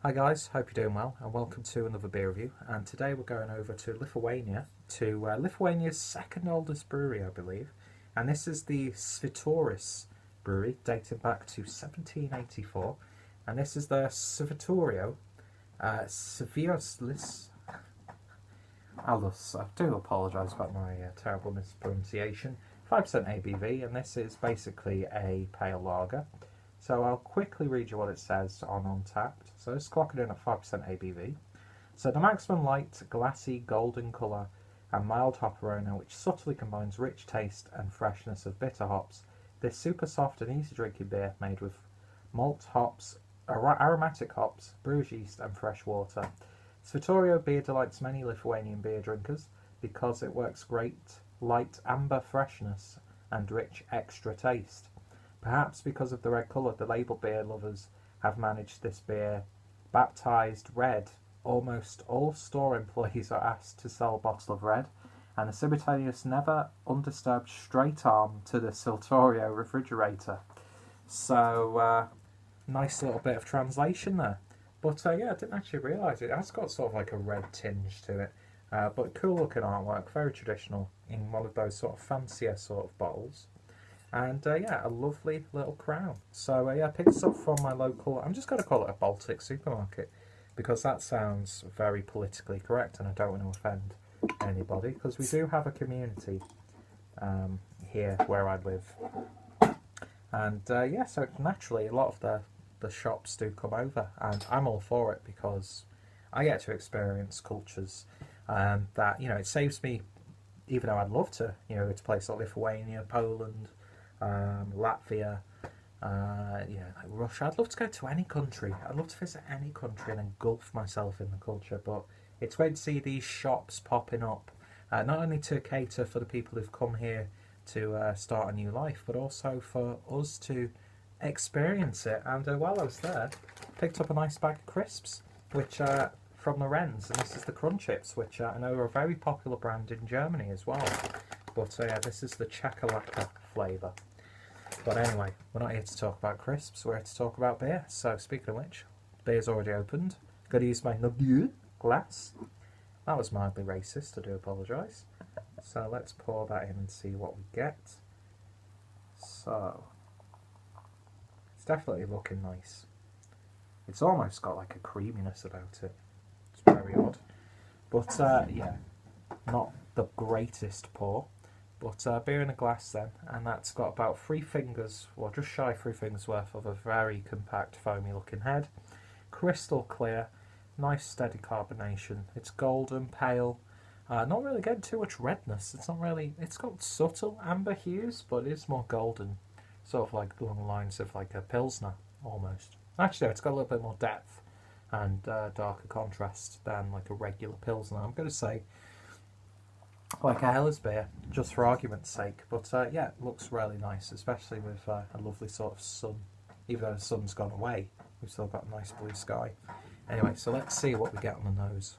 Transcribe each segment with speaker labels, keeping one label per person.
Speaker 1: Hi guys, hope you're doing well and welcome to another beer review, and today we're going over to Lithuania, to Lithuania's second oldest brewery I believe, and this is the Švyturys brewery dating back to 1784, and this is the Švyturio, Švyturys. I do apologise about my terrible mispronunciation. 5% ABV, and this is basically a pale lager. So I'll quickly read you what it says on Untapped. So it's clocking in at 5% ABV. So the maximum light, glassy, golden colour and mild hop aroma, which subtly combines rich taste and freshness of bitter hops. This super soft and easy drinking beer made with malt hops, aromatic hops, brewer's yeast and fresh water. Švyturio beer delights many Lithuanian beer drinkers because it works great light amber freshness and rich extra taste. Perhaps because of the red colour, the label beer lovers have managed this beer baptised red. Almost all store employees are asked to sell a bottle of red, and the simultaneous never undisturbed straight arm to the Švyturio refrigerator. So, nice little bit of translation there. But yeah, I didn't actually realise it. It has got sort of like a red tinge to it. But cool looking artwork, very traditional in one of those sort of fancier sort of bottles. And yeah, a lovely little crown. So yeah, I picked this up from my local, I'm just going to call it a Baltic supermarket, because that sounds very politically correct and I don't want to offend anybody, because we do have a community here where I live. And yeah, so naturally a lot of the shops do come over, and I'm all for it because I get to experience cultures that, you know, it saves me, even though I'd love to, you know, go to places like Lithuania, Poland, Latvia, yeah, like Russia. I'd love to go to any country. I'd love to visit any country and engulf myself in the culture, but it's great to see these shops popping up, not only to cater for the people who've come here to start a new life, but also for us to experience it. And while I was there, picked up a nice bag of crisps, which from the Wrens, and this is the Crunch Chips, which I know are a very popular brand in Germany as well. But yeah, this is the Chakalaka flavour. But anyway, we're not here to talk about crisps, we're here to talk about beer. So speaking of which, beer's already opened. Got to use my Nobel glass. That was mildly racist, I do apologise. So let's pour that in and see what we get. So, it's definitely looking nice. It's almost got like a creaminess about it. It's very odd. But yeah, not the greatest pour. But beer in a glass then, and that's got about 3 fingers, well just shy of 3 fingers worth of a very compact foamy looking head. Crystal clear, nice steady carbonation. It's golden, pale, not really getting too much redness. It's not really, it's got subtle amber hues, but it is more golden, sort of like along the lines of like a Pilsner almost. Actually, it's got a little bit more depth and darker contrast than like a regular Pilsner. I'm going to say like a Hellas beer, just for argument's sake. But yeah, it looks really nice, especially with a lovely sort of sun. Even though the sun's gone away, we've still got a nice blue sky. Anyway, so let's see what we get on the nose.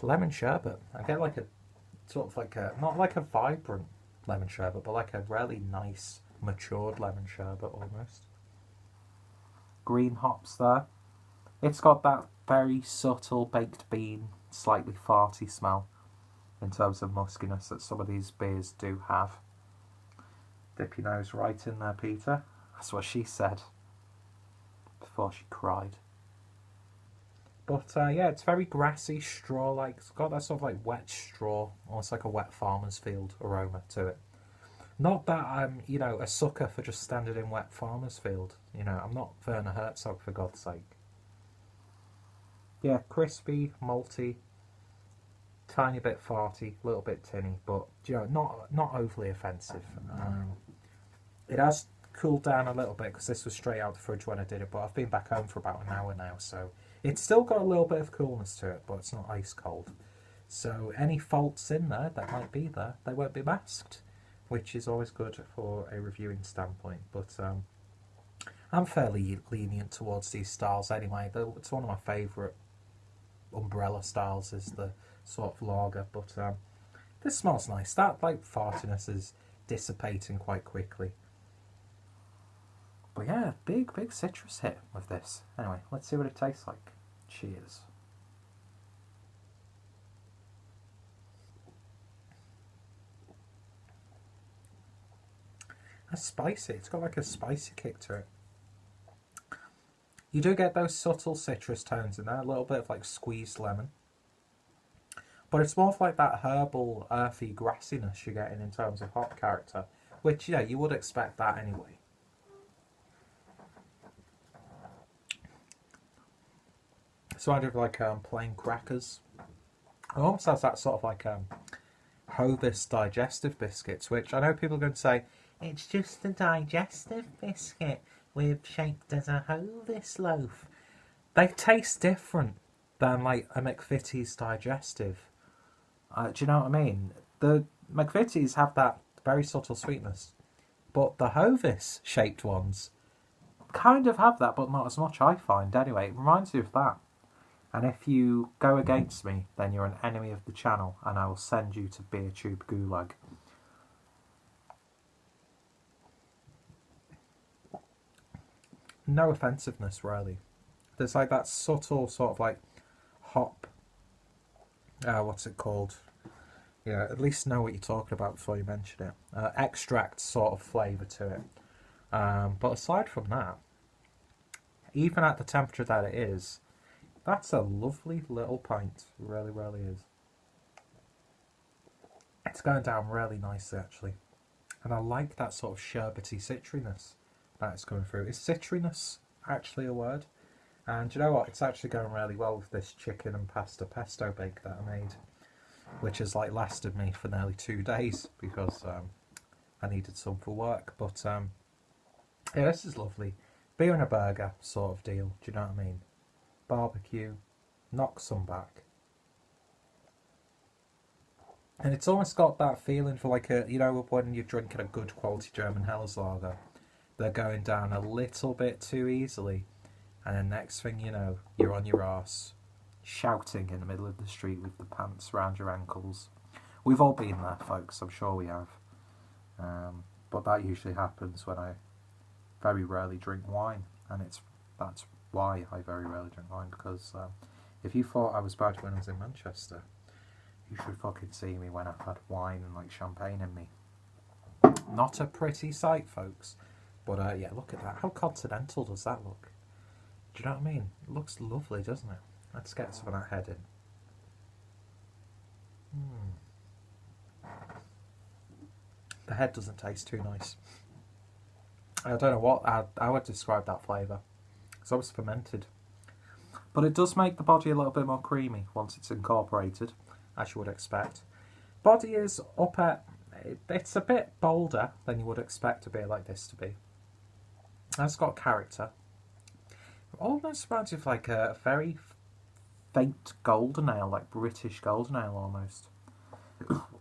Speaker 1: Lemon sherbet. I get like a sort of like a, not like a vibrant lemon sherbet, but like a really nice matured lemon sherbet almost. Green hops there. It's got that very subtle baked bean, slightly farty smell in terms of muskiness that some of these beers do have. Dip your nose right in there, Peter. That's what she said before she cried. But yeah, it's very grassy, straw-like. It's got that sort of like wet straw, almost like a wet farmer's field aroma to it. Not that I'm, you know, a sucker for just standing in wet farmer's field. You know, I'm not Werner Herzog, for God's sake. Yeah, crispy, malty, tiny bit farty, a little bit tinny, but you know, not overly offensive. It has cooled down a little bit because this was straight out the fridge when I did it, but I've been back home for about an hour now, so it's still got a little bit of coolness to it, but it's not ice cold. So any faults in there that might be there, they won't be masked, which is always good for a reviewing standpoint. But I'm fairly lenient towards these styles anyway. It's one of my favourite umbrella styles, is the sort of lager, but this smells nice. That like fartiness is dissipating quite quickly. But yeah, big citrus hit with this. Anyway, let's see what it tastes like. Cheers. That's spicy. It's got like a spicy kick to it. You do get those subtle citrus tones in there, a little bit of like squeezed lemon. But it's more of like that herbal, earthy grassiness you're getting in terms of hop character. Which, yeah, you would expect that anyway. So I do like plain crackers. It almost has that sort of like Hovis digestive biscuits, which I know people are going to say, it's just a digestive biscuit with shaped as a Hovis loaf. They taste different than like a McVitie's digestive. Do you know what I mean? The McVitie's have that very subtle sweetness, but the Hovis shaped ones kind of have that, but not as much, I find. Anyway, it reminds you of that. And if you go against me, then you're an enemy of the channel, and I will send you to beer tube gulag. No offensiveness, really. There's like that subtle sort of like hop, what's it called? Yeah, at least know what you're talking about before you mention it. Extract sort of flavour to it. But aside from that, even at the temperature that it is, that's a lovely little pint. It really, really is. It's going down really nicely, actually. And I like that sort of sherbety citriness that it's coming through. Is citriness actually a word? And you know what? It's actually going really well with this chicken and pasta pesto bake that I made, which has like lasted me for nearly 2 days because I needed some for work. But yeah, this is lovely. Beer and a burger sort of deal. Do you know what I mean? Barbecue, knock some back. And it's almost got that feeling for like a, you know, when you're drinking a good quality German Helles lager, they're going down a little bit too easily, and then next thing you know, you're on your arse, shouting in the middle of the street with the pants round your ankles. We've all been there, folks, I'm sure we have. But that usually happens when I very rarely drink wine, and that's why I very rarely drink wine, because if you thought I was bad when I was in Manchester, you should fucking see me when I've had wine and like champagne in me. Not a pretty sight, folks. But yeah, look at that. How continental does that look? Do you know what I mean? It looks lovely, doesn't it? Let's get some of that head in. The head doesn't taste too nice. I don't know what I would describe that flavour. It's always fermented. But it does make the body a little bit more creamy once it's incorporated, as you would expect. Body is up at... It's a bit bolder than you would expect a beer like this to be. It's got character. It almost reminds you of like a very faint golden ale, like British golden ale almost.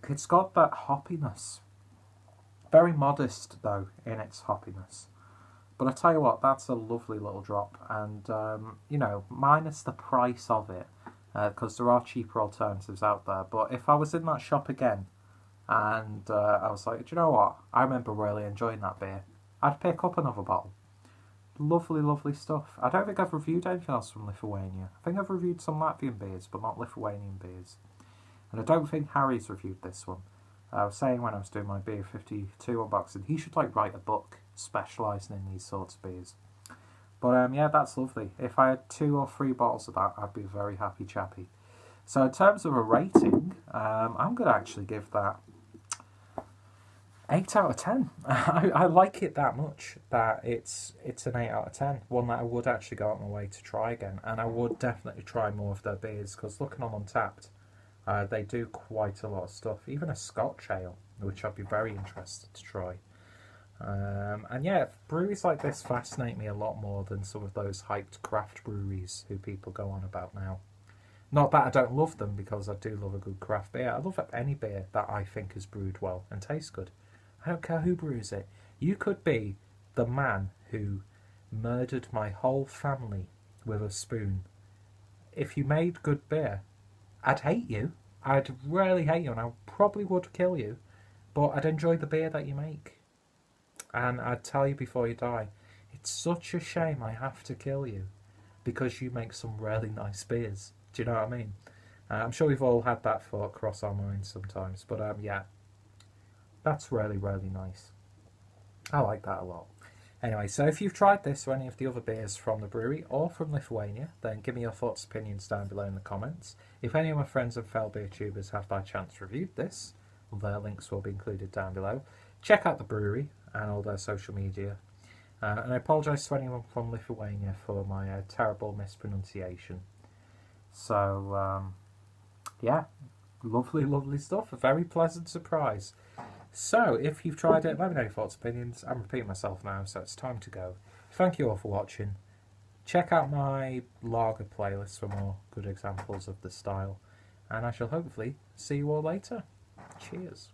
Speaker 1: It's got that hoppiness. Very modest, though, in its hoppiness. But I tell you what, that's a lovely little drop. And, you know, minus the price of it, because there are cheaper alternatives out there. But if I was in that shop again, and I was like, do you know what? I remember really enjoying that beer. I'd pick up another bottle. Lovely, lovely stuff. I don't think I've reviewed anything else from Lithuania. I think I've reviewed some Latvian beers, but not Lithuanian beers. And I don't think Harry's reviewed this one. I was saying when I was doing my Beer 52 unboxing, he should like write a book specialising in these sorts of beers. But yeah, that's lovely. If I had 2 or 3 bottles of that, I'd be a very happy chappy. So in terms of a rating, I'm going to actually give that 8 out of 10. I like it that much that it's an 8 out of 10. One that I would actually go out my way to try again. And I would definitely try more of their beers, because looking on Untapped, they do quite a lot of stuff. Even a Scotch ale, which I'd be very interested to try. And yeah, breweries like this fascinate me a lot more than some of those hyped craft breweries who people go on about now. Not that I don't love them, because I do love a good craft beer. I love any beer that I think is brewed well and tastes good. I don't care who brews it. You could be the man who murdered my whole family with a spoon. If you made good beer, I'd hate you. I'd really hate you, and I probably would kill you. But I'd enjoy the beer that you make. And I'd tell you before you die, it it's such a shame I have to kill you because you make some really nice beers. Do you know what I mean? I'm sure we've all had that thought cross our minds sometimes, but yeah, that's really, really nice. I like that a lot. Anyway, so if you've tried this or any of the other beers from the brewery or from Lithuania, then give me your thoughts, opinions down below in the comments. If any of my friends and fellow beer tubers have by chance reviewed this, their links will be included down below. Check out the brewery and all their social media. And I apologise to anyone from Lithuania for my terrible mispronunciation. So, yeah, lovely, lovely stuff. A very pleasant surprise. So, if you've tried it, let me know your thoughts, opinions. I'm repeating myself now, so it's time to go. Thank you all for watching. Check out my lager playlist for more good examples of the style. And I shall hopefully see you all later. Cheers.